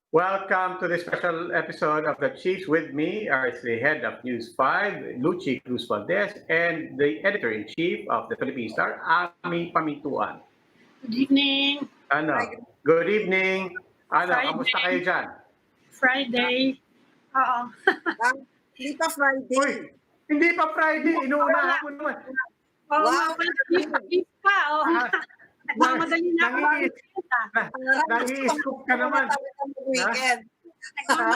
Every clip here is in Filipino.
Welcome to this special episode of the Chiefs. With me are the head of News 5, Luchi Cruz Valdez, and the editor-in-chief of the Philippine Star, Ami Pamintuan. Good evening. Good evening. Kamusta Friday. kayo dyan? Friday. Oo. Hindi pa Friday. Uy, hindi pa Friday. Inuunahan mo naman. Oo, Wow. beef pa. Oo. Nagmamadali na ako. Nang-i-scoop ka naman. Weekend.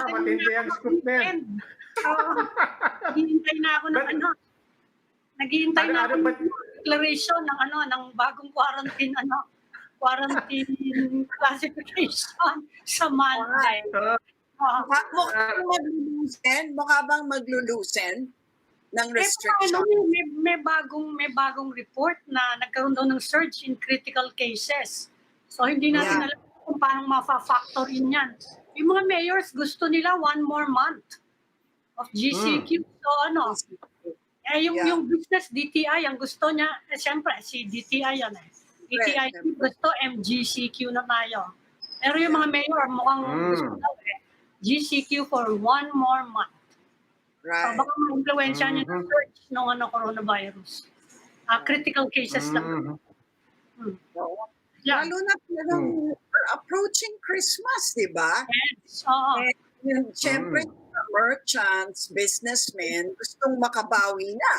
Matindi ang scoop na yan. Oo. Naghihintay na ako ng Naghihintay na ako ng declaration ng bagong quarantine classification sa Malay. Mukha bang maglulusen ng restriction? May bagong report na nagkaroon daw ng surge in critical cases. So hindi natin alam kung paano ma-factor in yan. Yung mga mayors gusto nila 1 more month of GCQ. So yung business DTI ang gusto niya, siyempre si DTI yan DTI gusto MGCQ na tayo. Pero yung mga mayor mukhang gusto daw GCQ for 1 more month. Right. So baka ma-influensya niya ng surge ng coronavirus. Critical cases lang. Lalo na approaching Christmas, di ba? Yes. Siyempre, merchants, businessmen, gustong makabawi na.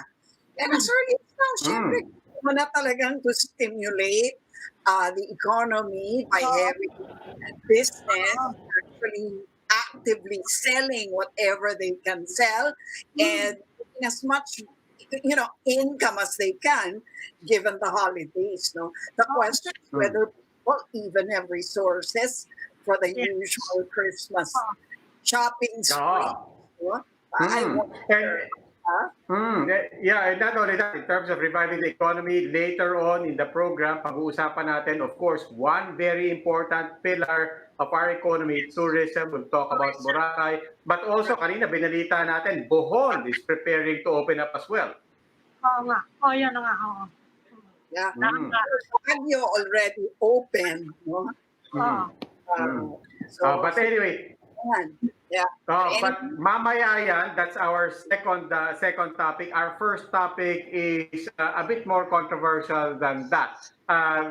And as early as now, siyempre, na talagang to stimulate the economy by having business actually actively selling whatever they can sell and as much income as they can given the holidays. The question is whether people even have resources for the usual Christmas shopping spree. I wonder. And not only that, in terms of reviving the economy, later on in the program, pag-uusapan natin, of course, one very important pillar of our economy, tourism. We'll talk about Boracay. But also, kanina binalita natin, Bohol is preparing to open up as well. Oo nga. Yan na nga. Yeah. Baguio already open. But anyway, but mamaya yan, that's our second topic. Our first topic is a bit more controversial than that.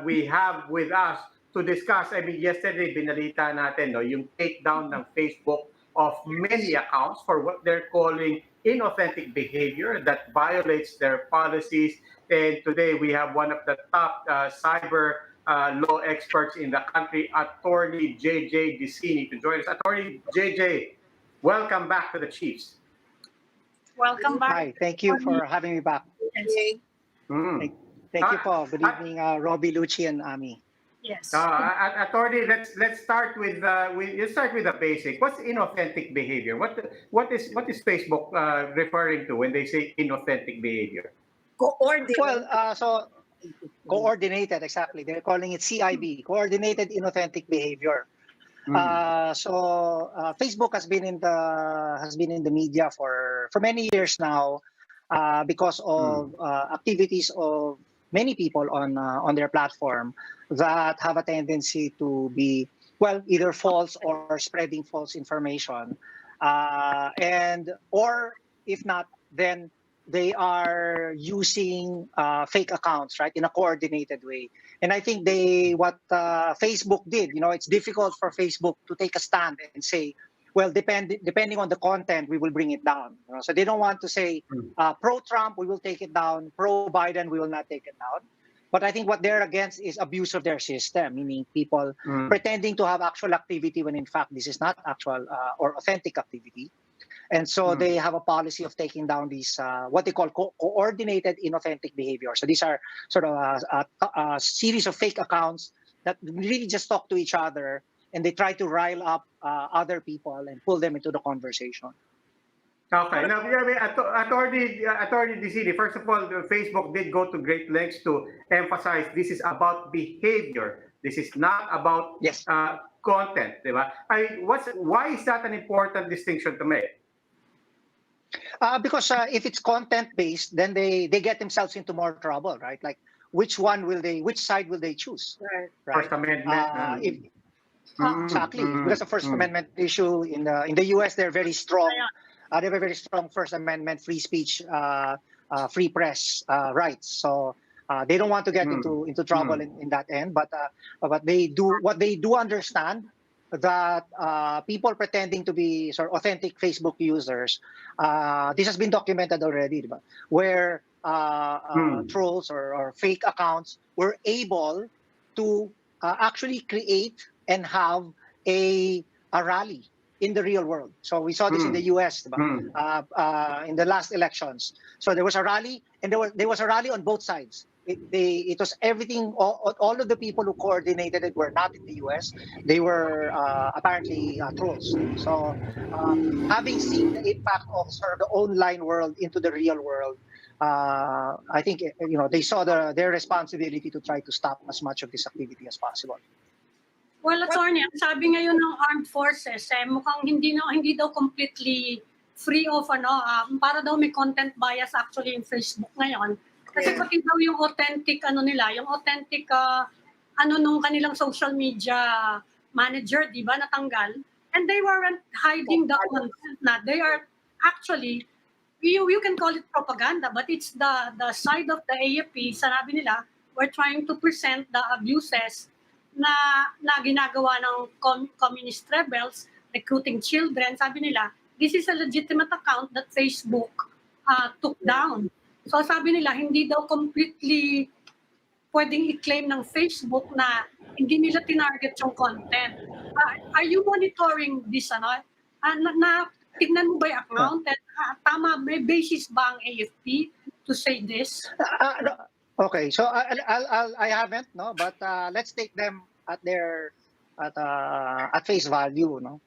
We have with us to discuss, yesterday binalita natin, yung takedown ng Facebook of many accounts for what they're calling inauthentic behavior that violates their policies. And today we have one of the top cyber law experts in the country, Attorney JJ Dicini, to join us. Attorney JJ, welcome back to the Chiefs. Welcome back. Hi, thank you for having me back. Okay. Thank you po. Good evening, Robbie, Luchi, and Ami. Yes. Attorney, let's start with the basic. What's inauthentic behavior? What is Facebook referring to when they say inauthentic behavior? Coordinated, exactly. They're calling it CIB, coordinated inauthentic behavior. Facebook has been in the media for many years now because of activities of many people on their platform that have a tendency to be either false or spreading false information, or if not, then they are using fake accounts, right, in a coordinated way. And I think what Facebook did, it's difficult for Facebook to take a stand and say, well, depending on the content, we will bring it down. So they don't want to say pro-Trump, we will take it down, pro-Biden, we will not take it down. But I think what they're against is abuse of their system, meaning people pretending to have actual activity when in fact this is not actual or authentic activity. And so they have a policy of taking down these, what they call coordinated inauthentic behavior. So these are sort of a series of fake accounts that really just talk to each other, and they try to rile up other people and pull them into the conversation. Okay. Now, Attorney Dicini, first of all, Facebook did go to great lengths to emphasize this is about behavior. This is not about content. Diba? Why is that an important distinction to make? Because if it's content-based, then they get themselves into more trouble, right? Like, which side will they choose? Right. First Amendment. Exactly, because the First Amendment issue in the U.S. they're very strong. They have a very strong First Amendment, free speech, free press rights. So they don't want to get into trouble in that end. But they do understand that people pretending to be sort of authentic Facebook users. This has been documented already, diba? Where trolls or fake accounts were able to actually create and have a rally in the real world. So we saw this in the US in the last elections. So there was a rally, and there was a rally on both sides. It was everything. All of the people who coordinated it were not in the US. They were apparently trolls. So having seen the impact of sort of the online world into the real world, I think they saw their responsibility to try to stop as much of this activity as possible. Well, attorney, ang sabi ngayon ng armed forces, mukhang hindi daw completely free of para daw may content bias actually in Facebook ngayon. Kasi pati daw yung authentic yung authentic nung kanilang social media manager, di ba, natanggal. And they weren't hiding the content na. They are actually, you can call it propaganda, but it's the side of the AFP, sanabi nila, we're trying to present the abuses na ginagawa ng communist rebels, recruiting children. Sabi nila, this is a legitimate account that Facebook took down. So sabi nila, hindi daw completely pwedeng i-claim ng Facebook na hindi nila tinarget yung content. Are you monitoring this? Tignan mo ba yung account? Tama, may basis ba ang AFP to say this? No. Okay, so I haven't, no, but let's take them at face value, no.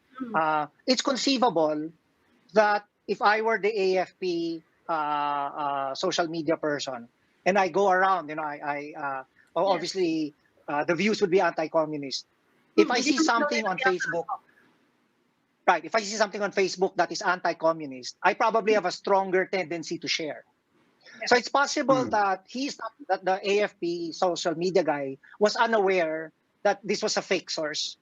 It's conceivable that if I were the AFP social media person and I go around, obviously the views would be anti-communist. If I see something on Facebook, right? If I see something on Facebook that is anti-communist, I probably have a stronger tendency to share. So it's possible that that the AFP social media guy was unaware that this was a fake source.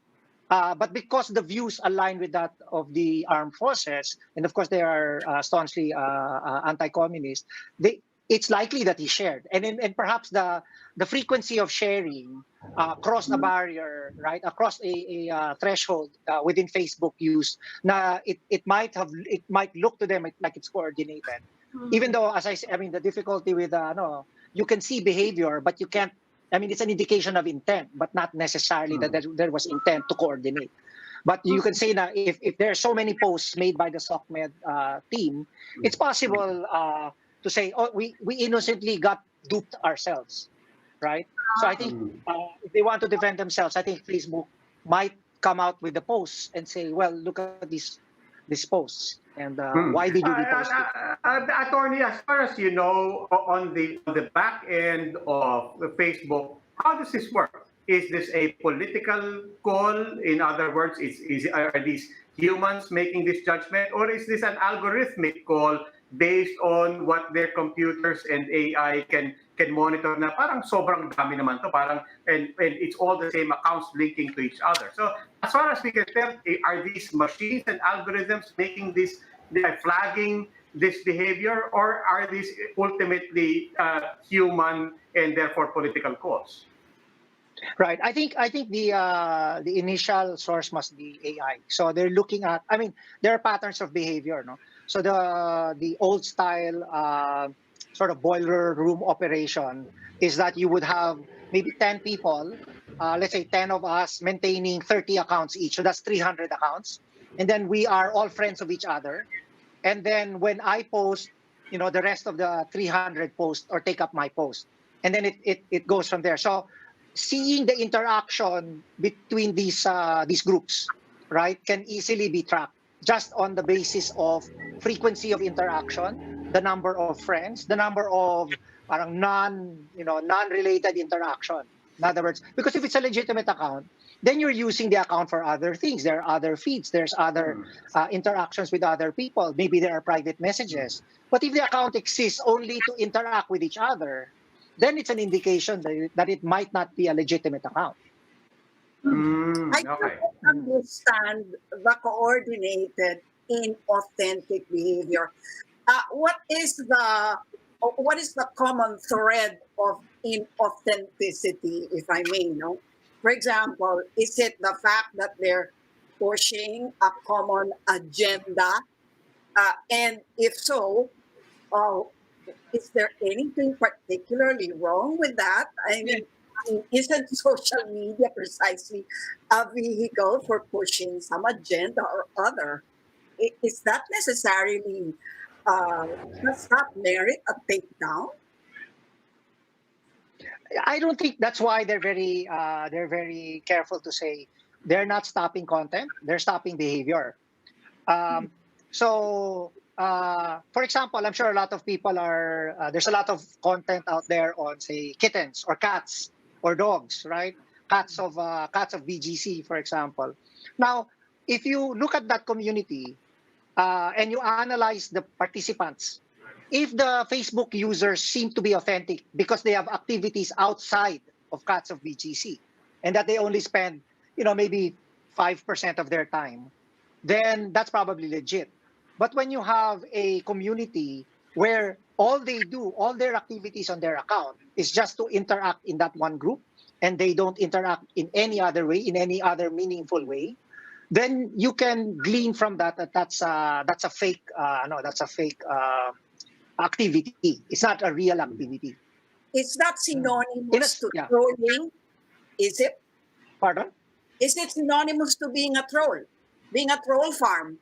But because the views align with that of the armed forces, and of course they are staunchly anti-communist, it's likely that he shared. And perhaps the frequency of sharing crossed a barrier, right, across a threshold within Facebook use. Na it might look to them like it's coordinated. Even though, as I say, the difficulty with you can see behavior, but you can't. It's an indication of intent, but not necessarily that there was intent to coordinate. But you can say that if there are so many posts made by the SOCMED team, it's possible to say, oh, we innocently got duped ourselves, right? So I think if they want to defend themselves, I think Facebook might come out with the posts and say, well, look at these posts. And why did you repost it? Attorney, as far as you know, on the back end of Facebook, how does this work? Is this a political call? In other words, are these humans making this judgment, or is this an algorithmic call based on what their computers and AI can monitor? Na parang sobrang dami naman to, and it's all the same accounts linking to each other. So as far as we can tell, are these machines and algorithms making this, flagging this behavior, or are these ultimately human and therefore political calls? Right. I think the initial source must be AI. So they're looking at. There are patterns of behavior, no. So the old style sort of boiler room operation is that you would have maybe 10 people, let's say 10 of us maintaining 30 accounts each. So that's 300 accounts, and then we are all friends of each other. And then when I post, the rest of the 300 post or take up my post, and then it goes from there. So seeing the interaction between these groups, right, can easily be tracked just on the basis of frequency of interaction, the number of friends, the number of non-related interaction. In other words, because if it's a legitimate account, then you're using the account for other things. There are other feeds. There's other interactions with other people. Maybe there are private messages. But if the account exists only to interact with each other, then it's an indication that it might not be a legitimate account. I Okay. don't understand the coordinated inauthentic behavior. What is the common thread of inauthenticity, if I may know? For example, is it the fact that they're pushing a common agenda? And if so, uh, is there anything particularly wrong with that? Isn't social media precisely a vehicle for pushing some agenda or other? Is that necessarily, does that merit a takedown? I don't think that's why they're very careful to say they're not stopping content, they're stopping behavior. For example, I'm sure a lot of people are there's a lot of content out there on, say, kittens or cats or dogs, right? Cats of BGC, for example. Now, if you look at that community and you analyze the participants, if the Facebook users seem to be authentic because they have activities outside of cats of BGC and that they only spend, maybe 5% of their time, then that's probably legit. But when you have a community where all they do, all their activities on their account is just to interact in that one group, and they don't interact in any other way, in any other meaningful way, then you can glean from that that's a fake activity. It's not a real activity. Is that synonymous to Yeah. trolling? Is it? Pardon? Is it synonymous to being a troll? Being a troll farm?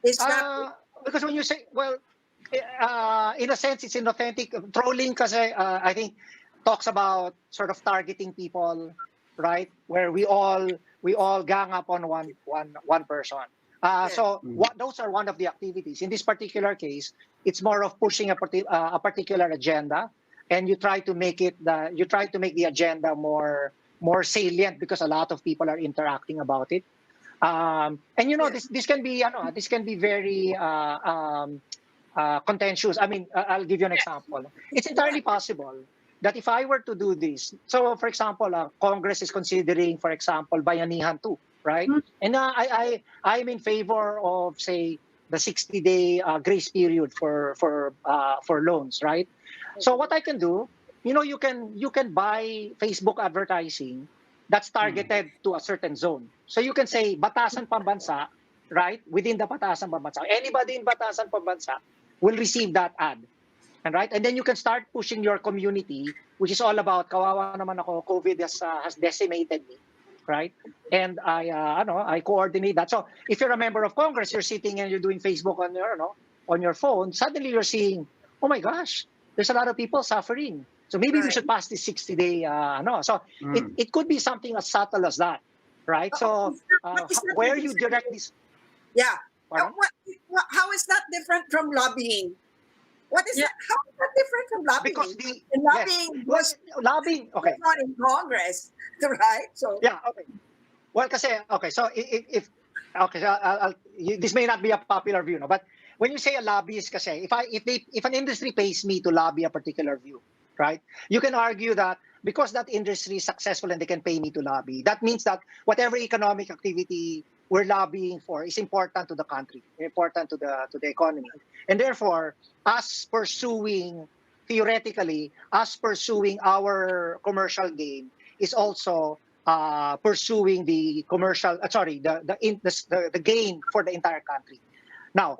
Is that Because when you say, well, in a sense, it's inauthentic. Trolling, because I think talks about sort of targeting people, right? Where we all gang up on one person. Those are one of the activities. In this particular case, it's more of pushing a particular agenda, and you try to make the agenda more salient because a lot of people are interacting about it. This can be very contentious. I mean, I'll give you an example. It's entirely possible that if I were to do this, so for example, Congress is considering, for example, Bayanihan 2, right? And I'm in favor of, say, the 60-day grace period for loans, right? So what I can do, you can buy Facebook advertising that's targeted to a certain zone. So you can say Batasan Pambansa, right? Within the Batasan Pambansa, anybody in Batasan Pambansa will receive that ad. And then you can start pushing your community, which is all about kawawa naman ako, COVID has decimated me, right? And I coordinate that. So if you're a member of Congress, you're sitting and you're doing Facebook on your phone, suddenly you're seeing, oh my gosh, there's a lot of people suffering. So maybe we should pass this 60-day. So it could be something as subtle as that, right? So where you direct this? Yeah. Pardon? How is that different from lobbying? What is that? How is that different from lobbying? Because lobbying was lobbying. Okay. not in Congress, right? So yeah. Okay. Well, so this may not be a popular view, no, but when you say a lobbyist, kasi if an industry pays me to lobby a particular view, right? You can argue that because that industry is successful and they can pay me to lobby, that means that whatever economic activity we're lobbying for is important to the country, important to the economy, and therefore, theoretically, us pursuing our commercial gain is also pursuing the commercial, the gain for the entire country. Now,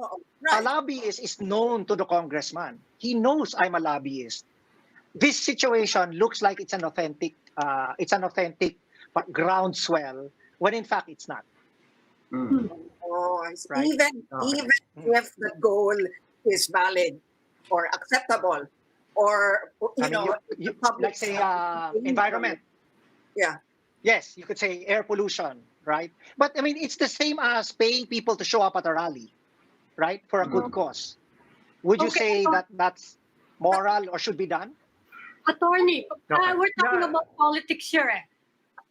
a lobbyist is known to the congressman. He knows I'm a lobbyist. This situation looks like it's an authentic groundswell, when in fact it's not. I see. Right. Even if the goal is valid or acceptable, or like say environment. Yeah. Yes, you could say air pollution, right? But I mean, it's the same as paying people to show up at a rally, right, for a good cause. Would you say that that's moral or should be done? Attorney, we're talking about politics here.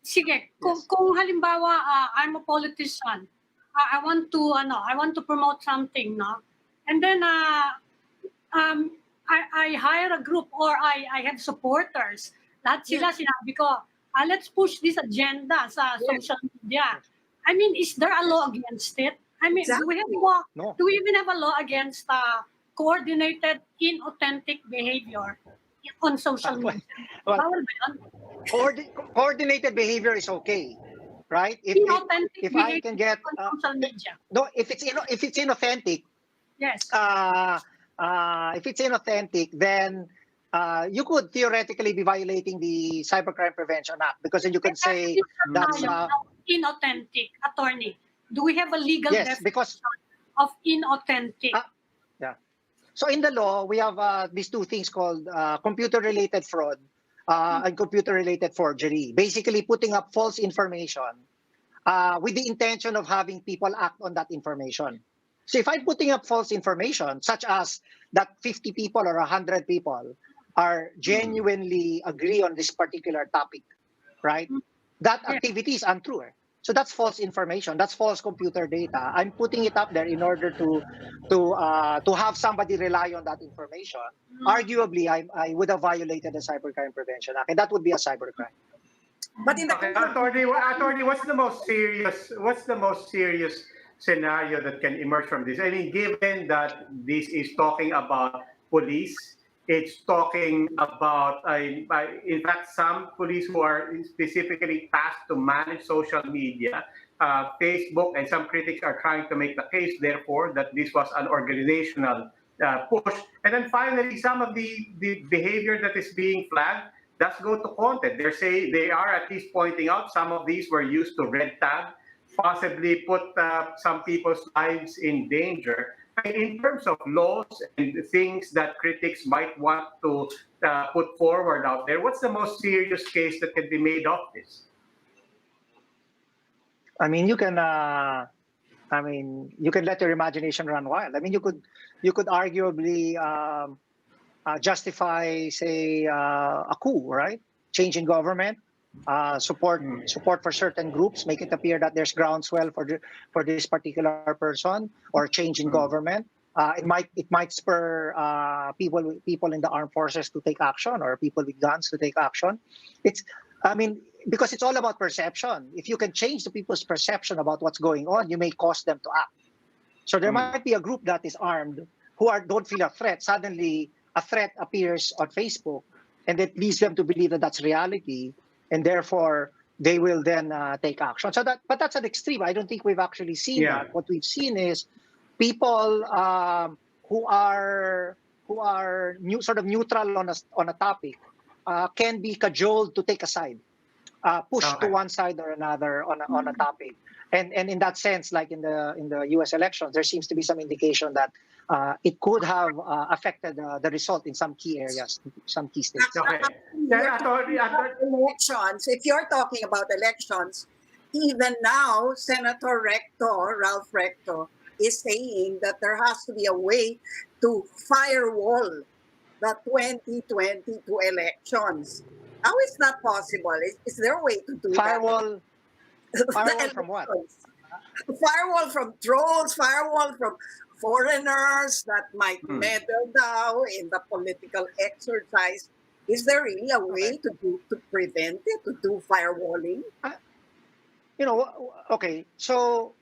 Sige, kung halimbawa I'm a politician, I want to promote something, no? And then I hire a group or I have supporters. Lahat sila sinabi ko, let's push this agenda sa social media. I mean, is there a law against it? I mean, do we have law? No. Do we even have a law against coordinated inauthentic behavior on social media? Well, Bawal ba yun? coordinated behavior is okay, right? Inauthentic If I behavior can get on social media. no, if it's inauthentic, Yes. if it's inauthentic, then you could theoretically be violating the Cybercrime Prevention Act, because then you could say that's inauthentic, attorney. Do we have a legal yes, definition because of inauthentic? yeah. So in the law, we have these two things called computer-related fraud and computer-related forgery. Basically, putting up false information with the intention of having people act on that information. So if I'm putting up false information, such as that 50 people or 100 people are genuinely agree on this particular topic, right? That activity is untrue. So that's false information. That's false computer data. I'm putting it up there in order to have somebody rely on that information. Arguably, I would have violated the Cybercrime Prevention Act, and that would be a cybercrime. But in the attorney, what's the most serious scenario that can emerge from this? I mean, given that this is talking about police, it's talking about, in fact, some police who are specifically tasked to manage social media, Facebook, and some critics are trying to make the case, therefore, that this was an organizational push. And then finally, some of the behavior that is being flagged does go to content. They are at least pointing out some of these were used to red tag, possibly put some people's lives in danger. In terms of laws and things that critics might want to put forward out there, what's the most serious case that can be made of this? I mean, you can let your imagination run wild. I mean, you could arguably justify, say, a coup, right? Change in government, support for certain groups, make it appear that there's groundswell for this particular person, or change in government. It might spur people in the armed forces to take action, or people with guns to take action. Because it's all about perception. If you can change the people's perception about what's going on, you may cause them to act. So there might be a group that is armed who don't feel a threat. Suddenly, a threat appears on Facebook, and it leads them to believe that that's reality, and therefore they will then take action. But that's an extreme. I don't think we've actually seen that. What we've seen is people who are sort of neutral on a topic can be cajoled to take a side, pushed to one side or another on a topic. And in that sense, like in the U.S. elections, there seems to be some indication that it could have affected the result in some key areas, some key states. Okay. Elections, if you're talking about elections, even now, Senator Ralph Recto, is saying that there has to be a way to firewall the 2022 elections. How is that possible? Is there a way to do Firewall from what? Firewall from trolls, firewall from foreigners that might meddle now in the political exercise. Is there really a way to prevent it, to do firewalling? Okay. So,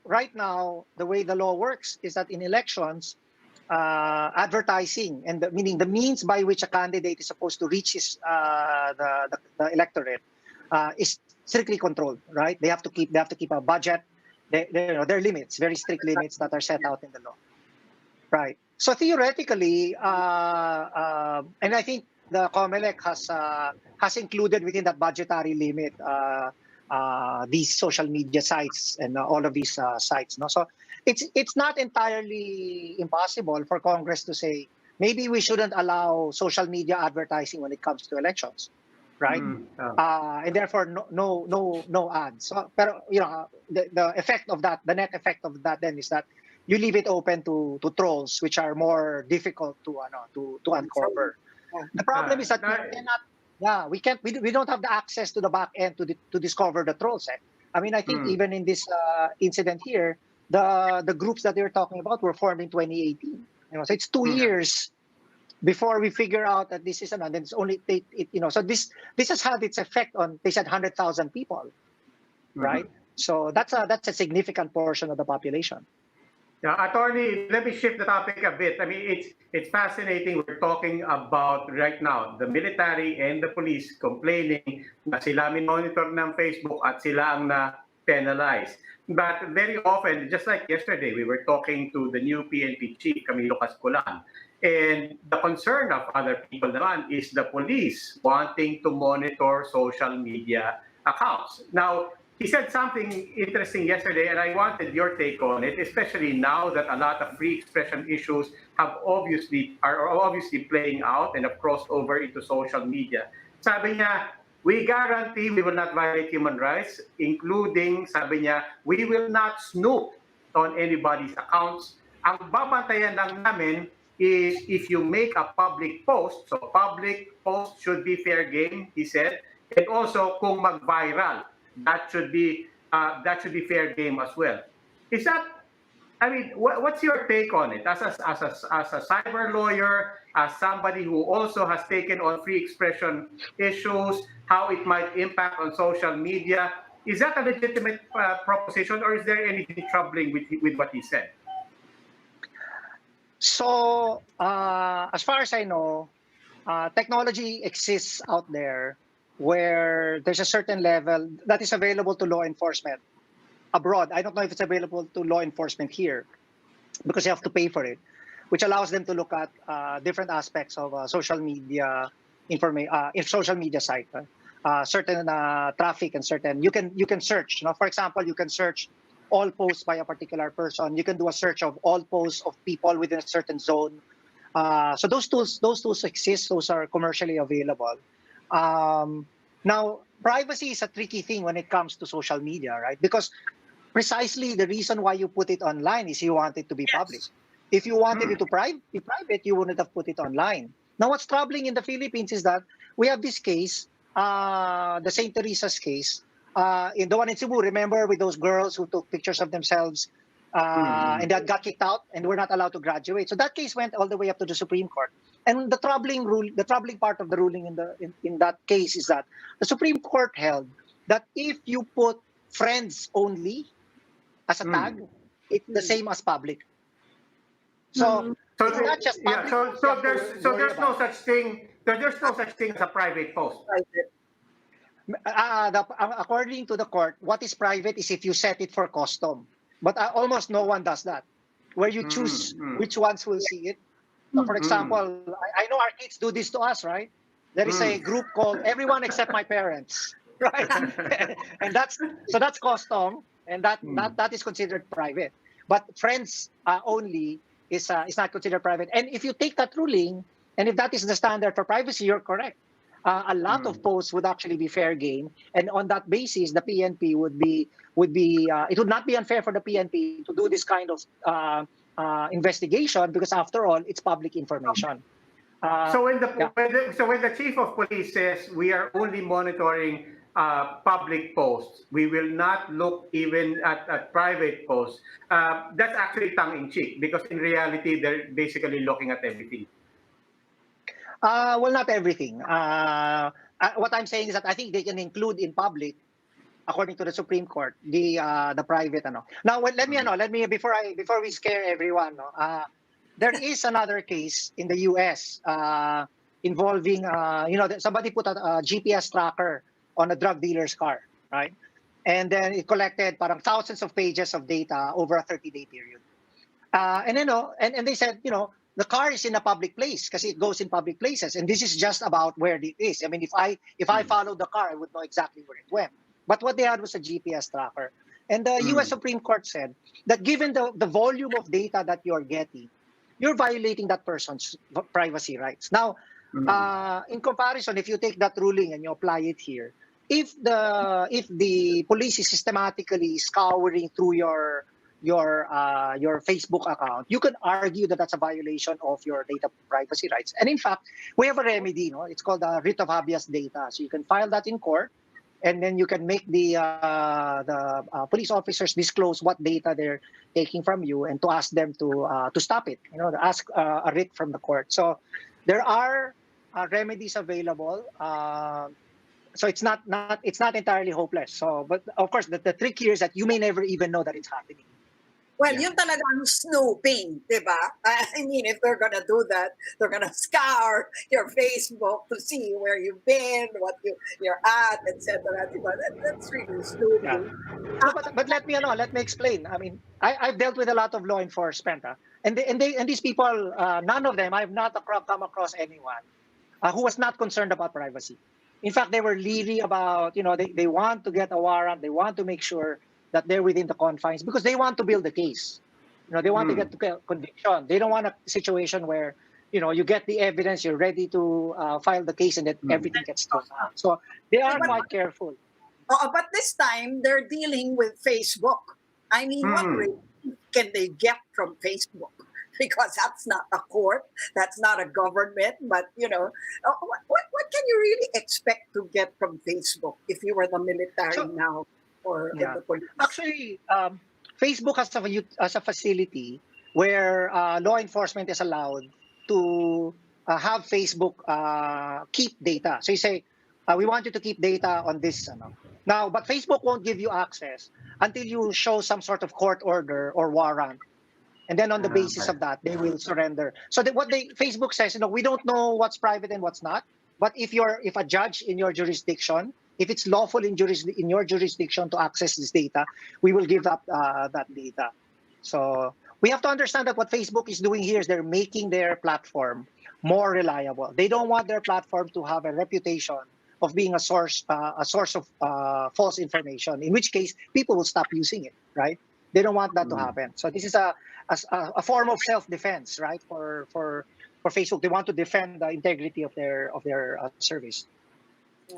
right now, the way the law works is that in elections, advertising, and meaning the means by which a candidate is supposed to reach the electorate is strictly controlled, right? They have to keep a budget. There are limits, very strict limits that are set out in the law, right? So theoretically, and I think the COMELEC has included within that budgetary limit these social media sites and all of these sites. No, so it's not entirely impossible for Congress to say maybe we shouldn't allow social media advertising when it comes to elections, right? And therefore no ads. So, pero the effect of that, the net effect of that then is that you leave it open to trolls, which are more difficult to uncover. The problem is that we don't have the access to the back end to discover the trolls. I mean, I think even in this incident here, the groups that they were talking about were formed in 2018. So it's 2 years before we figure out that this is then it's only so this has had its effect on, they said, 100,000 people, right? So that's a significant portion of the population. Yeah, attorney, let me shift the topic a bit. I mean, it's fascinating. We're talking about right now the military and the police complaining na sila monitor ng Facebook at sila ang na-penalize. But very often, just like yesterday, we were talking to the new PNP chief, Camilo Cascolan, and the concern of other people naman is the police wanting to monitor social media accounts. Now, he said something interesting yesterday, and I wanted your take on it, especially now that a lot of free expression issues are obviously playing out and have crossed over into social media. Sabi niya, we guarantee we will not violate human rights, including, sabi niya, we will not snoop on anybody's accounts. Ang babantayan lang namin is if you make a public post, so public post should be fair game, he said, and also kung mag-viral, that should be fair game as well. Is that? I mean, what's your take on it as a cyber lawyer, as somebody who also has taken on free expression issues, how it might impact on social media? Is that a legitimate proposition, or is there anything troubling with what he said? So, as far as I know, technology exists out there where there's a certain level that is available to law enforcement abroad. I don't know if it's available to law enforcement here because you have to pay for it, which allows them to look at different aspects of social media social media site, certain traffic and certain you can search. For example, you can search all posts by a particular person. You can do a search of all posts of people within a certain zone. So those tools exist. Those are commercially available. Now, privacy is a tricky thing when it comes to social media, right? Because precisely the reason why you put it online is you want it to be public. If you wanted it to be private, you wouldn't have put it online. Now, what's troubling in the Philippines is that we have this case, the St. Teresa's case, in the one in Cebu, remember, with those girls who took pictures of themselves and that got kicked out and were not allowed to graduate. So that case went all the way up to the Supreme Court. And the troubling part of the ruling in that case is that the Supreme Court held that if you put friends only as a tag, it's the same as public. So it's not just public. There's no such thing. There's no such thing as a private post. According to the court, what is private is if you set it for custom. But almost no one does that, where you choose which ones will see it. So for example, I know our kids do this to us, right? There is a group called Everyone Except My Parents, right? And that's custom, and that is considered private. But friends only is not considered private. And if you take that ruling, and if that is the standard for privacy, you're correct. A lot of posts would actually be fair game, and on that basis, the PNP would be it would not be unfair for the PNP to do this kind of investigation, because after all, it's public information. So when the chief of police says we are only monitoring public posts, we will not look even at private posts, that's actually tongue-in-cheek, because in reality, they're basically looking at everything. Well, not everything. What I'm saying is that I think they can include in public, according to the Supreme Court, the private. Now, let me before we scare everyone. There is another case in the U.S. Involving somebody put a GPS tracker on a drug dealer's car, right? And then it collected thousands of pages of data over a 30-day period. And they said, the car is in a public place because it goes in public places, and this is just about where it is. I mean, if I followed the car, I would know exactly where it went. But what they had was a GPS tracker, and the U.S. Supreme Court said that given the volume of data that you're getting, you're violating that person's privacy rights. Now, in comparison, if you take that ruling and you apply it here, if the police is systematically scouring through your Facebook account, you can argue that that's a violation of your data privacy rights. And in fact, we have a remedy. It's called a writ of habeas data. So you can file that in court, and then you can make the police officers disclose what data they're taking from you, and to ask them to stop it. To ask a writ from the court. So There are remedies available. So it's not entirely hopeless. So, but of course, the trick here is that you may never even know that it's happening. Well, yun talagang snooping, di ba? I mean, if they're gonna do that, they're gonna scour your Facebook to see where you've been, what you're at, etc. Diba? That's really snooping. No, but let me explain. I mean, I've dealt with a lot of law enforcement, and these people, none of them, I've not come across anyone who was not concerned about privacy. In fact, they were leery about, they want to get a warrant, they want to make sure that they're within the confines because they want to build a case. They want to get to conviction. They don't want a situation where, you get the evidence, you're ready to file the case, and that everything gets thrown out. So they are quite careful. But this time, they're dealing with Facebook. I mean, what relief can they get from Facebook? Because that's not a court, that's not a government, but what can you really expect to get from Facebook if you were the military now or the police? Actually, Facebook has a facility where law enforcement is allowed to have Facebook keep data. So you say, we want you to keep data on this. Now, but Facebook won't give you access until you show some sort of court order or warrant. And then on the basis of that, they will surrender. So Facebook says, we don't know what's private and what's not. But if a judge in your jurisdiction, if it's lawful in your jurisdiction to access this data, we will give up that data. So we have to understand that what Facebook is doing here is they're making their platform more reliable. They don't want their platform to have a reputation of being a source of false information, in which case people will stop using it, right? They don't want that to happen. So this is a form of self-defense, right? For Facebook, they want to defend the integrity of their service.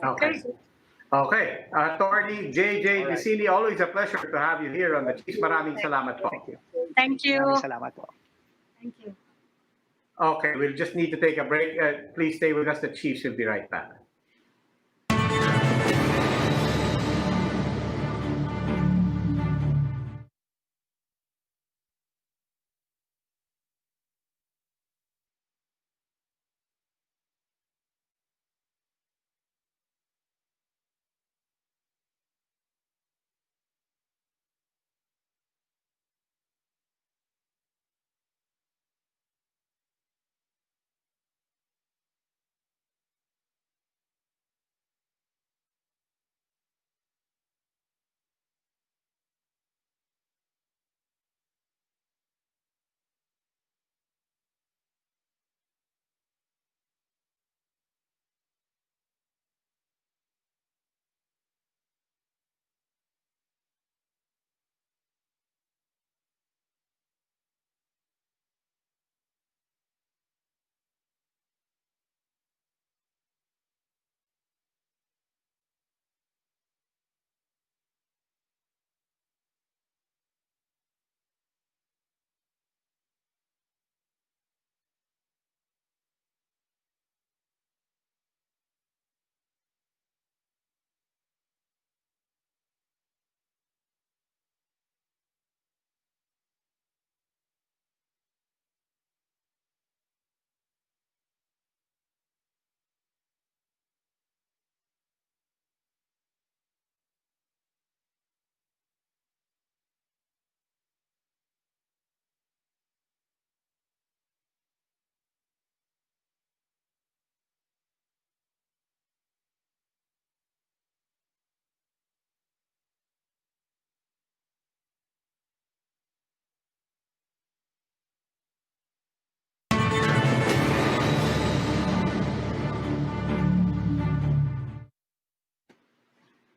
Okay. Attorney JJ Dicini, always a pleasure to have you here on the Chiefs. Maraming salamat po. Thank you. Maraming salamat po. Thank you. Okay, we'll just need to take a break. Please stay with us. The Chiefs will be right back.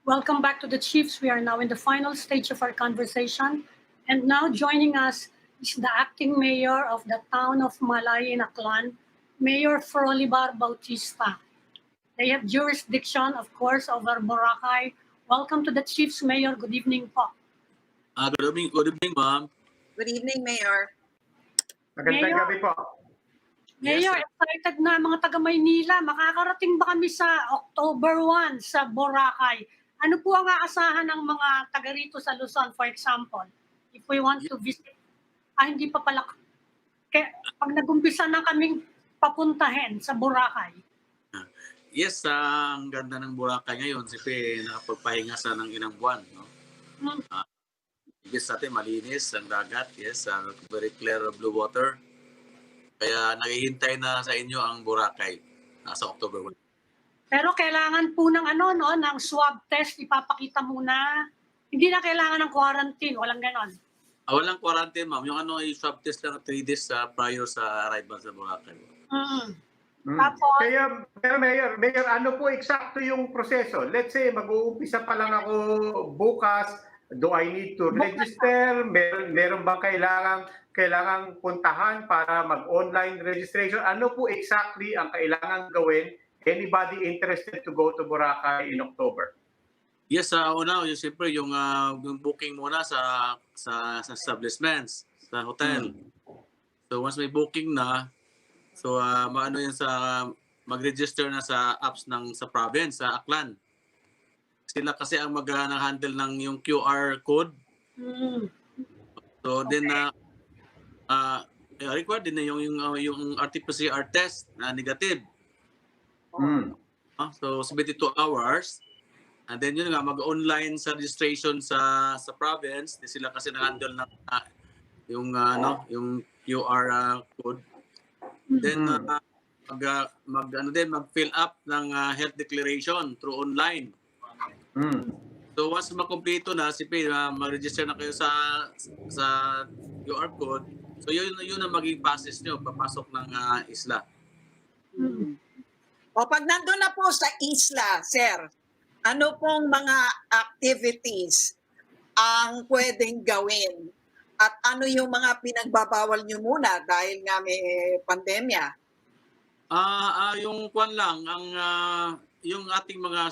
Welcome back to the Chiefs. We are now in the final stage of our conversation. And now joining us is the acting mayor of the town of Malay in Aklan, Mayor Frolibar Bautista. They have jurisdiction, of course, over Boracay. Welcome to the Chiefs, Mayor. Good evening po. Good evening, ma'am. Good evening, Mayor. Magandang gabi po. Mayor, excited na mga taga Maynila. Makakarating ba kami sa October 1 sa Boracay? Ano po ang aasahan ng mga taga rito sa Luzon, for example? If we want to visit, hindi pa pala. Kaya, pag nag-umpisa na kaming papuntahin sa Boracay? Yes, ang ganda ng Boracay ngayon. Siyempre, nakapagpahinga sa ng ilang buwan. No? Hmm. Ibig natin, malinis ang dagat. Yes, very clear blue water. Kaya naghihintay na sa inyo ang Boracay sa October 1. Pero kailangan po ng ng swab test, ipapakita muna. Hindi na kailangan ng quarantine, walang ganon. Walang quarantine, ma'am. Yung ay swab test lang 3 days prior sa arrival sa Boracay. Tapos, Kaya, pero Mayor, ano po eksakto yung proseso? Let's say, mag-uumpisa pa lang ako bukas. Do I need to register? Meron bang kailangang puntahan para mag-online registration? Ano po exactly ang kailangan gawin? Anybody interested to go to Boracay in October? Yes, una, siyempre yung booking muna sa establishments, sa hotel. So once may booking na, so maano yan mag-register na sa apps sa province, sa Aklan. Sila kasi ang mag-handle ng yung QR code. So then required din na yung RT-PCR test na negative. So 72 hours. And then yun nga mag-online sa registration sa province, di sila kasi na-handle ng yung QR code. Then mag-fill up ng health declaration through online. So once makumpleto na, mag-register na kayo sa QR code. So yun ang maging passes nyo papasok ng isla. O pag nandun na po sa isla, sir, ano pong mga activities ang pwedeng gawin? At ano yung mga pinagbabawal nyo muna dahil nga may pandemya? Yung kwan lang, yung ating mga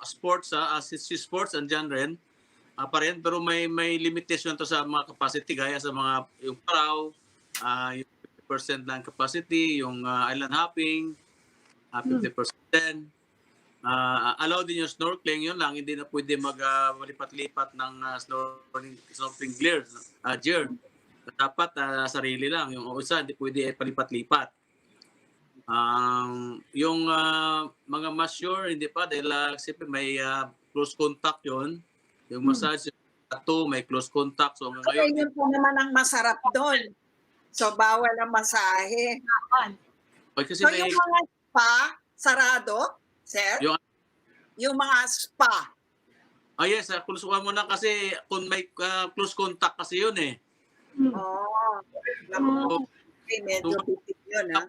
sports, sports andyan rin, pa rin, pero may limitation to sa mga capacity, gaya sa mga yung paraw, yung 50% lang capacity, yung island hopping, 50%. Allow din yung snorkeling, yun lang, hindi na pwede malipat-lipat ng snorkeling gear. Dapat sarili lang, yung isa hindi pwede palipat-lipat. Yung mga massure, hindi pa, dahil may close contact yun. Yung massage, may close contact. So, Okay, yun po naman ang masarap doon. So, bawal ang masahe. kasi So, yung mga spa, sarado, sir? Yung mga spa. Yes, kulusukan mo na kasi kung may close contact kasi yun eh. Okay, medyo bitik yun, ha?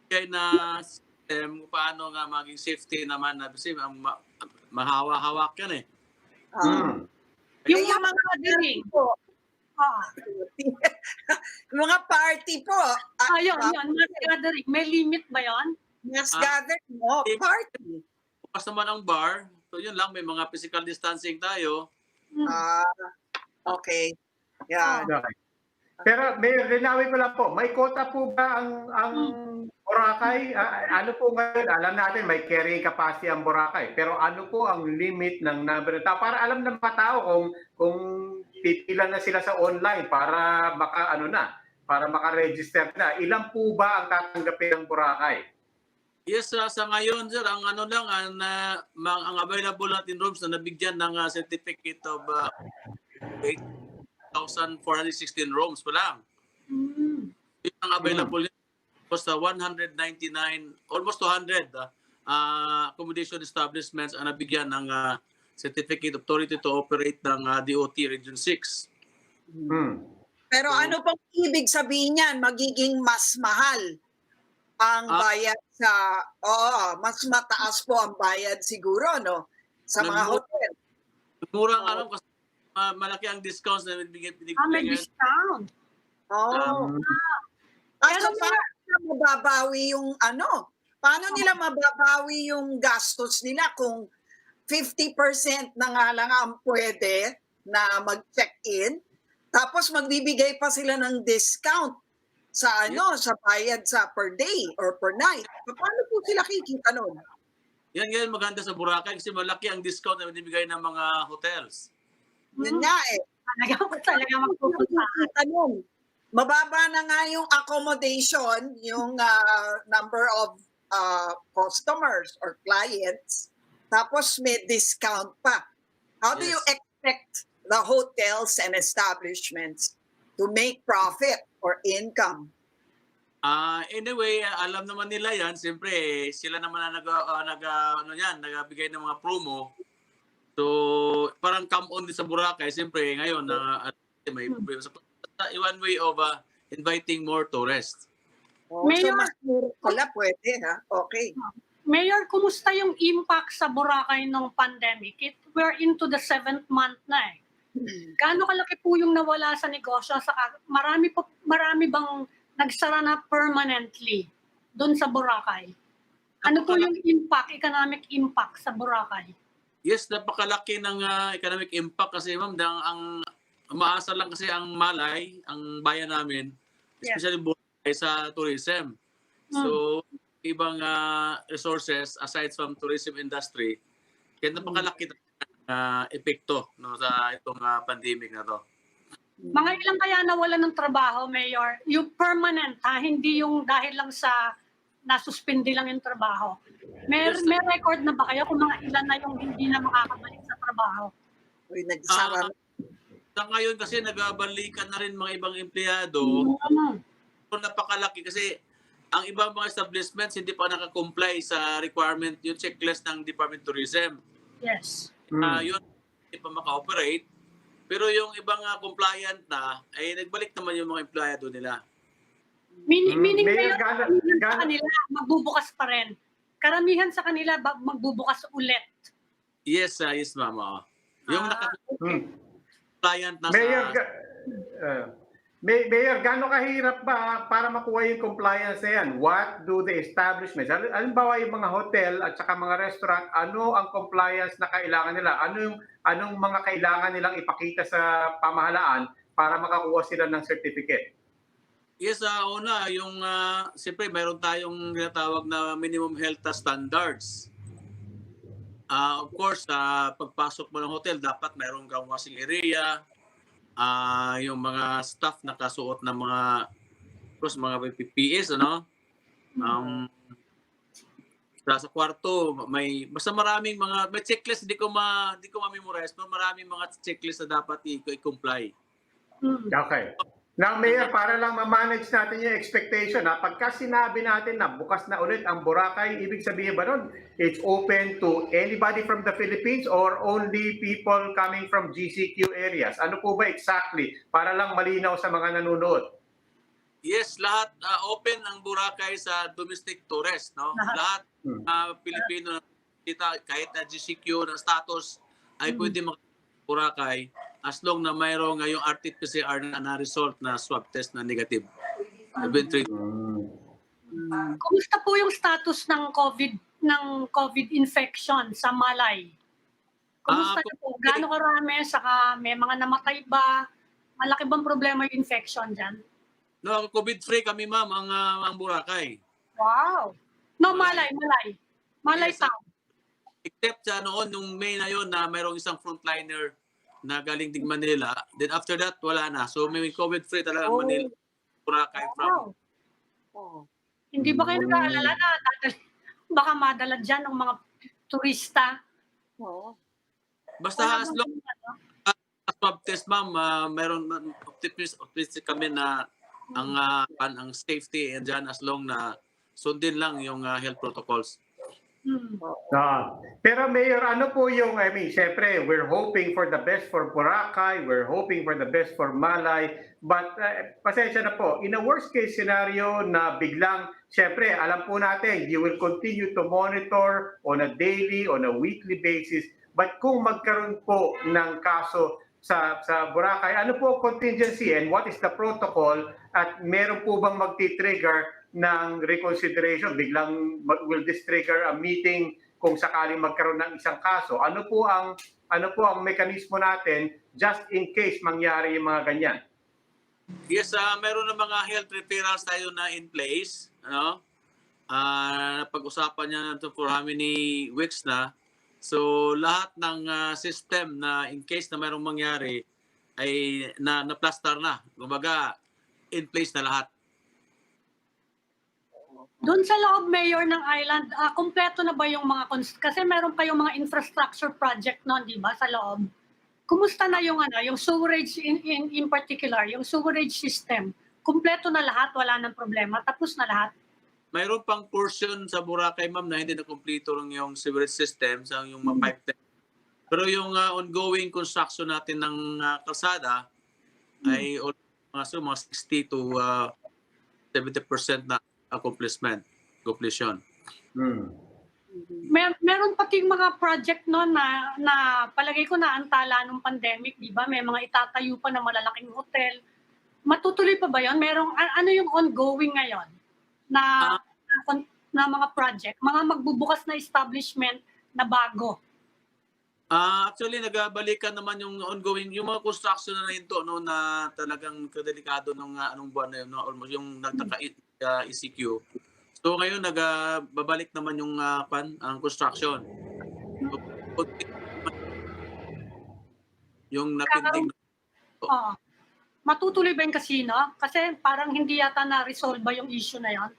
Kaya na system, paano nga maging safety naman na kasi mahawa-hawak yan eh. yung mga gathering po. Mga party po. yun, mass gathering. May limit ba yun? Mass gathering, no? Party. Bukas naman ang bar, so yun lang, may mga physical distancing tayo. Okay. Yeah. Okay. Pero linawin ko lang po, may quota po ba ang Boracay? Ano po ngayon? Alam natin may carrying capacity ang Boracay. Pero ano po ang limit ng number ng tao? Para alam ng mga tao kung pipila na sila sa online para para maka-register na. Ilan po ba ang tatanggapin ng Boracay? Yes, sa ngayon, sir, ang ang available natin rooms na nabigyan ng certificate of 8,416 rooms pa lang. Yung ang available was 199, almost 200 accommodation establishments ang nabigyan ng certificate of authority to operate ng DOT Region 6. Pero ano pong ibig sabihin niyan? Magiging mas mahal ang bayad mas mataas po ang bayad siguro, no? Sa mga hotel. Murang kasi malaki ang discounts na binigay may discount. Paano nila mababawi yung Paano nila mababawi yung gastos nila kung 50% na nga lang ang pwede na mag-check-in, tapos magbibigay pa sila ng discount sa sa bayad sa per day or per night. Paano po sila kikita nun? Yan maganda sa Boracay kasi malaki ang discount na binibigay ng mga hotels. Yun nga eh. Talaga magpupunta. mababa na nga yung accommodation, yung number of customers or clients, tapos may discount pa. How do you Yes. expect the hotels and establishments to make profit or income? Anyway, alam naman nila yan. Siyempre, sila naman na nagbigay ng mga promo. So, parang come on din sa Boracay. Siyempre, ngayon, may one way of inviting more tourists. Oh, so Mayor- mas mura pala pwede, ha? Okay. Mayor, kumusta yung impact sa Boracay ng pandemic? We're into the 7th month na eh. Gaano kalaki po yung nawala sa negosyo? Marami bang nagsara na permanently doon sa Boracay? Ano po yung economic impact sa Boracay? Yes, napakalaki ng economic impact kasi ma'am, ang umaasa lang kasi ang Malay, ang bayan namin, especially Boracay sa tourism. So, ibang resources aside from tourism industry, kaya napakalaki ng epekto sa itong pandemic na to. Mga ilang kaya nawala ng trabaho, Mayor? Yung permanent, hindi yung dahil lang sa nasuspindi lang yung trabaho. May record na ba kayo kung mga ilan na yung hindi na makakabalik sa trabaho? Uy, nagsara. Sa ngayon kasi nagbabalikan na rin mga ibang empleyado. So, napakalaki kasi ang ibang mga establishments hindi pa nakakomply sa requirement, yung checklist ng Department of Tourism. Yes. Yun, hindi pa maka-operate. Pero yung ibang compliant na, ay nagbalik naman yung mga empleyado nila. Meaning Mayor, karamihan sa kanila, magbubukas pa rin. Karamihan sa kanila, magbubukas ulit. Yes, yes ma'am. Yung naka-compliant na Mayor, sa... Mayor, gaano kahirap ba para makuha yung compliance na yan? What do the establishments, halimbawa yung mga hotel at saka mga restaurant, ano ang compliance na kailangan nila? Anong mga kailangan nilang ipakita sa pamahalaan para makakuha sila ng certificate? Yes, una, yung siyempre mayroon tayong tinatawag na minimum health standards. Of course, pagpasok mo ng hotel, dapat mayroon kang washing area, yung mga staff nakasuot ng mga PPEs, ano? Sa kwarto, basta maraming may checklist, hindi ko ma-memorize, pero maraming mga checklist na dapat i-comply. Okay. Now, Mayor, para lang ma-manage natin yung expectation, pagka sinabi natin na bukas na ulit ang Boracay, ibig sabihin ba nun, it's open to anybody from the Philippines or only people coming from GCQ areas? Ano po ba exactly? Para lang malinaw sa mga nanonood. Yes, lahat open ang Boracay sa domestic tourist, no? Lahat Pilipino kahit na GCQ na status ay pwede Boracay as long na mayroong yung RT-PCR na result na swab test na negative. Kumusta po yung status ng COVID infection sa Malay? Kumusta na po? Gaano karami? Saka may mga namatay ba? Malaki bang problema yung infection dyan? No, COVID-free kami ma'am ang Boracay. Wow! No, Malay Yes, town. Except sa noon, nung May na yun na mayroong isang frontliner na galing din Manila. Then after that, wala na. So may COVID-free talaga Manila, Boracay from. Hindi ba kayo nag-aalala na baka madala dyan ng mga turista? Basta as long as swab test ma'am, mayroon optimistic kami na ang safety and dyan as long na sundin lang yung health protocols. Pero Mayor, ano po yung, syempre, we're hoping for the best for Boracay, we're hoping for the best for Malay, but pasensya na po, in a worst case scenario na biglang, syempre, alam po natin, you will continue to monitor on a daily, on a weekly basis, but kung magkaroon po ng kaso sa Boracay, ano po ang contingency and what is the protocol at meron po bang magti-trigger ng reconsideration, biglang will this trigger a meeting kung sakaling magkaroon ng isang kaso? Ano po ang mekanismo natin just in case mangyari yung mga ganyan? Yes, meron na mga health referrals tayo na in place, ano? Pag-usapan niya na for how many weeks na. So lahat ng system na in case na mayroong mangyari ay na-plaster na. Kumbaga, in place na lahat. Doon sa loob, Mayor, ng island, kumpleto na ba yung mga, kasi meron kayong mga infrastructure project noon, di ba, sa loob? Kumusta na yung yung sewerage in particular, yung sewerage system? Kumpleto na lahat, wala nang problema, tapos na lahat? Mayroon pang portion sa Boracay, ma'am, na hindi na kumpleto lang yung sewerage system, sa yung mga pipeline. Pero yung ongoing construction natin ng kalsada ay mga 60 to 70% na completion. Meron pating mga project noon na palagay ko na antala nung pandemic, di ba? May mga itatayo pa na malalaking hotel. Matutuloy pa ba 'yon? Ano yung ongoing ngayon na mga project, mga magbubukas na establishment na bago? Actually, nagabalikan naman yung ongoing, yung mga construction na ito, no, na talagang kadelikado ng anong buwan na yun, no, almost yung nagtaka-ECQ. So ngayon, nagbabalik naman yung ang construction. So, yung napinding. Matutuloy ba yung casino? Kasi parang hindi yata na-resolve ba yung issue na yon?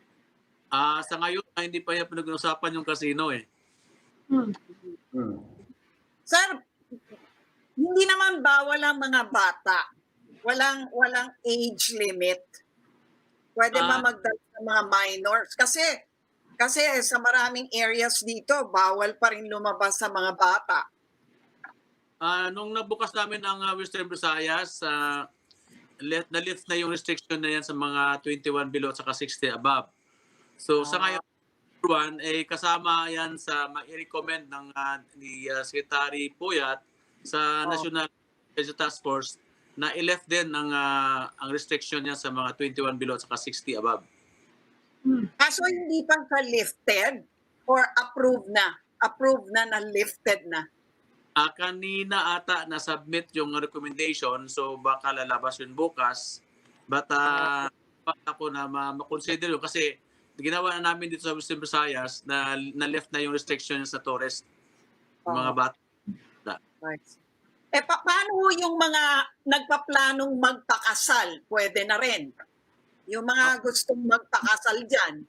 Sa ngayon, hindi pa yan pinag-usapan yung casino eh. Sir, hindi naman bawal ang mga bata. Walang age limit. Pwede ba magdala ng mga minors? Kasi sa maraming areas dito, bawal pa rin lumabas sa mga bata. Nung nabukas namin ang Western Visayas, na-lift na yung restriction na yan sa mga 21 below at saka 60 above. So sa ngayon, kasama yan sa ma-recommend ng ni Secretary Puyat sa National Task Force na i-lift din ang restriction niya sa mga 21 below at saka 60 above. Kaso hindi pa sa lifted or approved na lifted na? Kanina ata na-submit yung recommendation, so baka lalabas yun bukas. But ako na ma-consider yun kasi ginawa na namin dito sa Western Visayas na left na yung restriction sa tourist, mga bata. Nice. Paano yung mga nagpaplanong magpakasal? Pwede na rin. Yung mga gustong magpakasal dyan.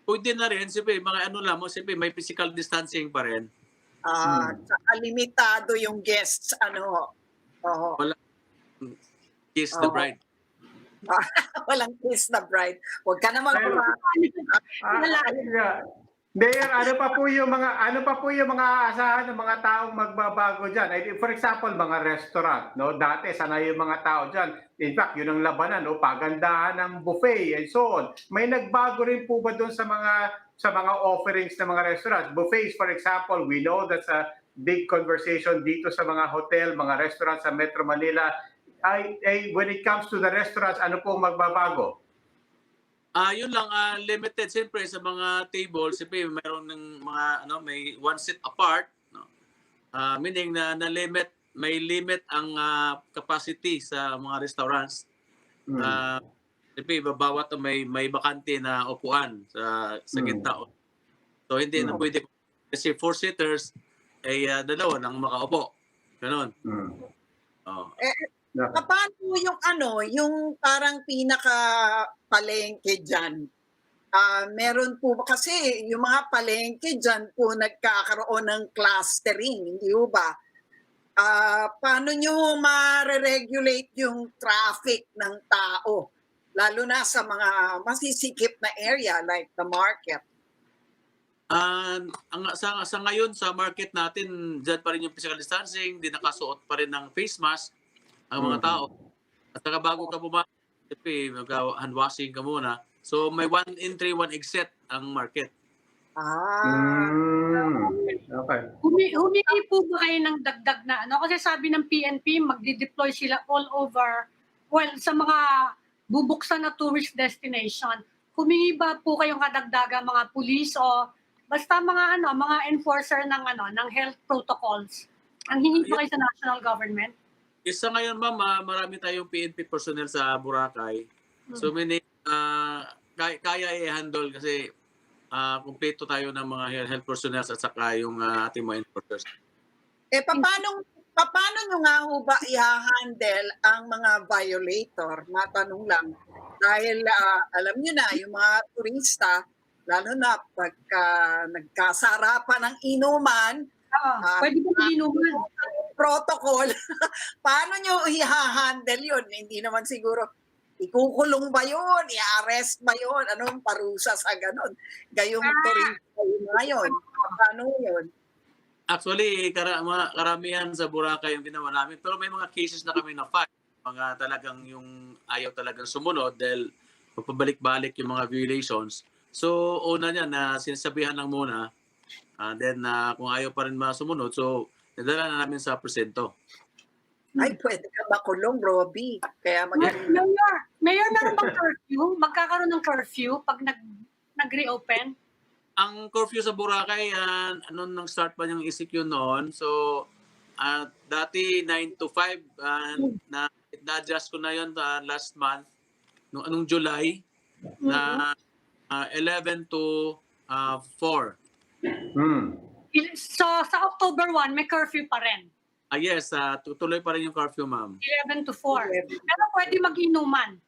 Pwede na rin, siyempre, mga siyempre, may physical distancing pa rin. Saka limitado yung guests, Wala. Kiss the bride. Walang kiss the bride. Huwag ka na Mayor, ano pa po yung mga aasahan ng mga taong magbabago diyan? For example, mga restaurant, no? Dati sanay yung mga tao diyan. In fact, yun ang labanan, no? Pagandahan ng buffet and so on. May nagbago rin po ba doon sa mga offerings ng mga restaurants? Buffets, for example, we know that's a big conversation dito sa mga hotel, mga restaurants sa Metro Manila. When it comes to the restaurants, ano pong magbabago? Yun lang, limited siyempre sa mga tables, siyempre mayroon ng mga may one seat apart, no? Meaning na may limit ang capacity sa mga restaurants. Siyempre bawat may bakante na upuan sa gitna. So hindi na pwede kasi 4 seaters ay dalawa lang makaupo. Ganon. Paano yung parang pinaka palengke dyan? Meron po kasi yung mga palengke dyan po nagkakaroon ng clustering, hindi ba? Paano nyo ma-regulate yung traffic ng tao? Lalo na sa mga masisikip na area like the market. Sa ngayon sa market natin, dyan pa rin yung physical distancing, di nakasuot pa rin ng face mask ang mga tao. At saka bago ka pumasok, hand washing ka muna. So may 1 entry, 1 exit ang market. Okay. Humingi po ba kayo ng dagdag na Kasi sabi ng PNP, magdi-deploy sila all over, sa mga bubuksan na tourist destination. Humingi ba po kayong kadagdagan mga police o basta mga enforcer ng health protocols? Ang hingi pa kayo sa national government? Isa ngayon, ma'am, marami tayong PNP personnel sa Boracay. So, meaning, kaya i-handle kasi kumpleto tayo ng mga health personnel at saka yung ating mga enforcers. paano nyo nga ho ba i-handle ang mga violator? Matanong lang. Dahil alam nyo na, yung mga turista, lalo na pagka nagkasarapan ng inuman, Pwede ba inuman? protocol, paano nyo i-handle yun? Hindi naman siguro, ikukulong ba yun? I-arrest ba yun? Anong parusa sa ganon? Gayong turista yun ngayon. Paano yun? Actually, karamihan sa Boracay yung ginawa namin. Pero may mga cases na kami na fight. Mga talagang yung ayaw talagang sumunod dahil pabalik-balik yung mga violations. So, una niya na sinasabihan lang muna. Then, kung ayaw pa rin masumunod, so, nadala na namin sa presento. Ay, pwede ka makulong, Robbie. Kaya Mayor, meron bang curfew? Magkakaroon ng curfew pag nag-reopen? Ang curfew sa Boracay, nang start pa yung ECQ noon. So, dati 9 to 5, na-adjust ko na yun last month, anong July, na 11 to 4. So, sa October 1, may curfew pa rin. Yes, tutuloy pa rin yung curfew, ma'am. 11 to 4. Pero pwede mag-inuman.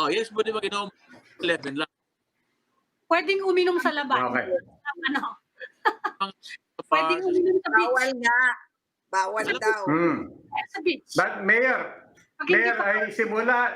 Yes, pwede mag-inom 11 lang. Pwedeng uminom sa labas. Okay. Ano? Pwedeng uminom sa beach. bawal nga. Bawal daw. Sa beach. But Mayor, ay simula.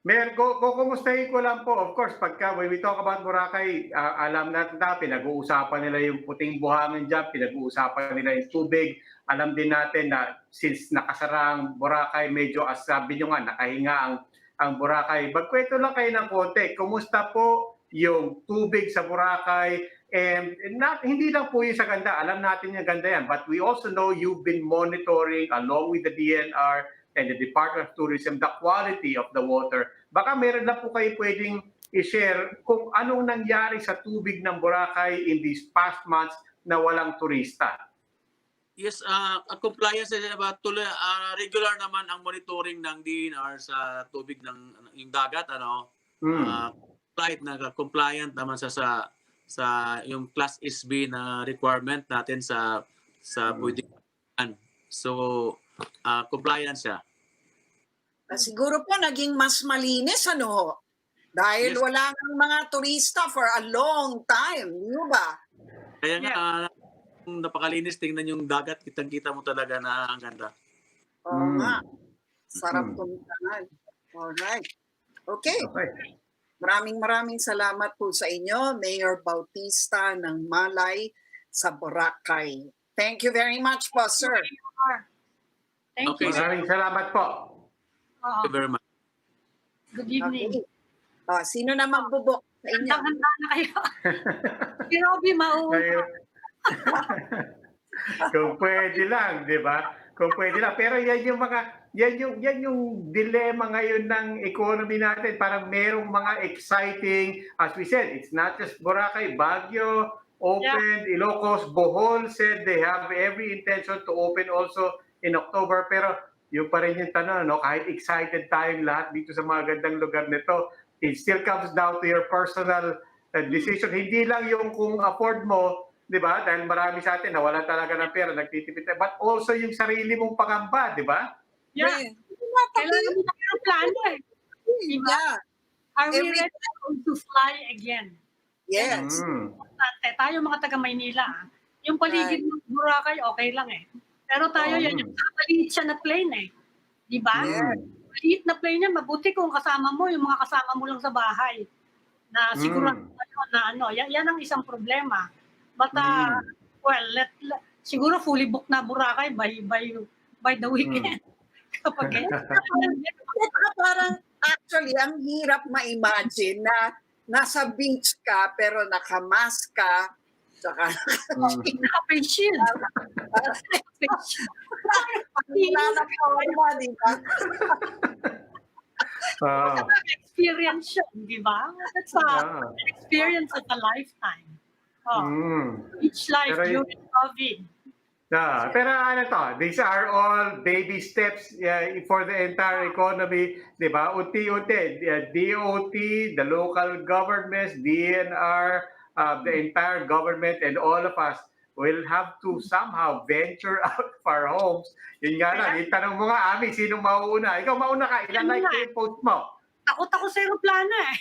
Mayor, kukumustahin ko lang po. Of course, when we talk about Boracay, alam natin na pinag-uusapan nila yung puting buhangin dyan, pinag-uusapan nila yung tubig. Alam din natin na since nakasara ang Boracay, medyo as sabi nyo nga, nakahinga ang Boracay. Magkwento lang kayo ng konti. Kumusta po yung tubig sa Boracay? And hindi lang po yung sa ganda. Alam natin yung ganda yan. But we also know you've been monitoring along with the DNR and the Department of Tourism, the quality of the water. Baka meron na po kayo pwedeng i-share kung anong nangyari sa tubig ng Boracay in these past months na walang turista. Yes, compliance is about regular naman ang monitoring ng DNR sa tubig ng yung dagat, compliant naman sa yung Class SB na requirement natin sa pwedeng. So, compliance siya. Siguro po naging mas malinis dahil Yes. wala nang mga turista for a long time, di ba? Kaya nga, napakalinis, tingnan yung dagat, kitang-kita mo talaga na ang ganda. Oo nga. Sarap puntahan. Alright. Okay. Maraming salamat po sa inyo, Mayor Bautista ng Malay sa Boracay. Thank you very much po, sir. Thank Okay, you. Maraming salamat po. Thank you very much. Good evening. Okay. Sino na magbubok sa inyo? Handa na kayo. Si Robbie mauuna. Kung pwede lang, di ba? Kung pwede lang. Pero yan yung dilema ngayon ng economy natin. Parang merong mga exciting, as we said, it's not just Boracay, Baguio, opened, Ilocos, Bohol said they have every intention to open also in October. Pero yung pa rin yung tanong, kahit excited tayong lahat dito sa mga gandang lugar nito, it still comes down to your personal decision. Hindi lang yung kung afford mo, di ba? Dahil marami sa atin nawalan talaga ng pera, nagtitipid. But also yung sarili mong pangamba, di ba? Yeah. Kailangan mo na yung plano eh. Diba? Yeah. Are we ready to fly again? Yes. Tayo mga taga Maynila, yung paligid ng Boracay, okay lang eh. Pero tayo yan, yung maliit siya na plane eh. Di ba? Maliit na plane yan, mabuti kung kasama mo, yung mga kasama mo lang sa bahay. Na siguro yan ang isang problema. But, siguro fully booked na Boracay by the weekend. Kapag Parang actually, ang hirap ma-imagine na nasa beach ka pero naka-mask ka. Tsaka naka-face shield. di ba? Experience yun, di ba? That's an experience of a lifetime. Each life during COVID. Pero these are all baby steps for the entire economy, di ba? Unti-unti, DOT, the local governments, DNR, the entire government, and all of us will have to somehow venture out of our homes. Yun nga lang, itanong mo nga, Ami, sinong mauuna? Ikaw mauna ka, ilan like na yung post mo? Takot ako sa aeroplano eh.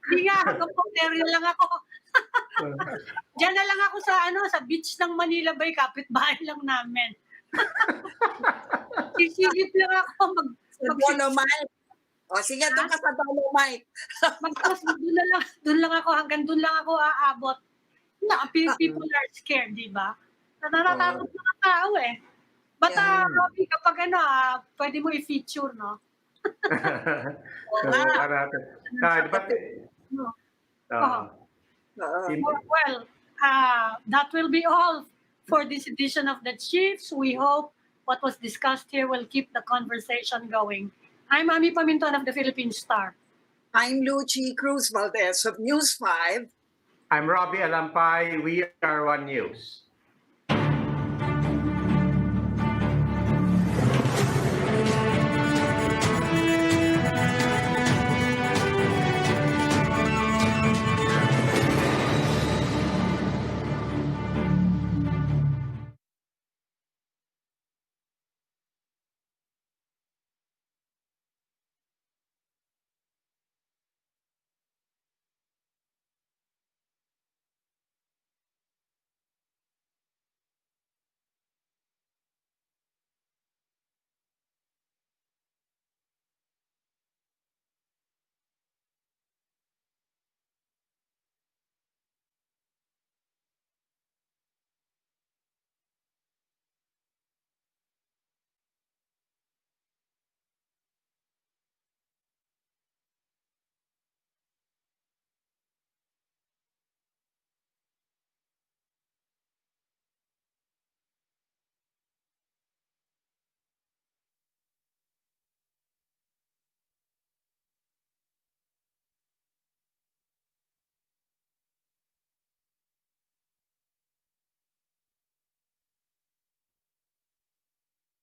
Hindi nga, hanggang Ponterio lang ako. Diyan na lang ako sa beach ng Manila Bay, kapitbahay lang namin. Sisigip lang ako Sa Dolomite. O sige, doon ka sa Dolomite. doon lang ako, hanggang doon lang ako aabot. People are scared, di ba? Natatakot mga tao eh. Bata, Robbie, kapag pwede mo i-feature, no? Well, that will be all for this edition of the Chiefs. We hope what was discussed here will keep the conversation going. I'm Ami Paminton of the Philippine Star. I'm Lucy Cruz Valdez of News 5. I'm Robbie Alampay. We are One News.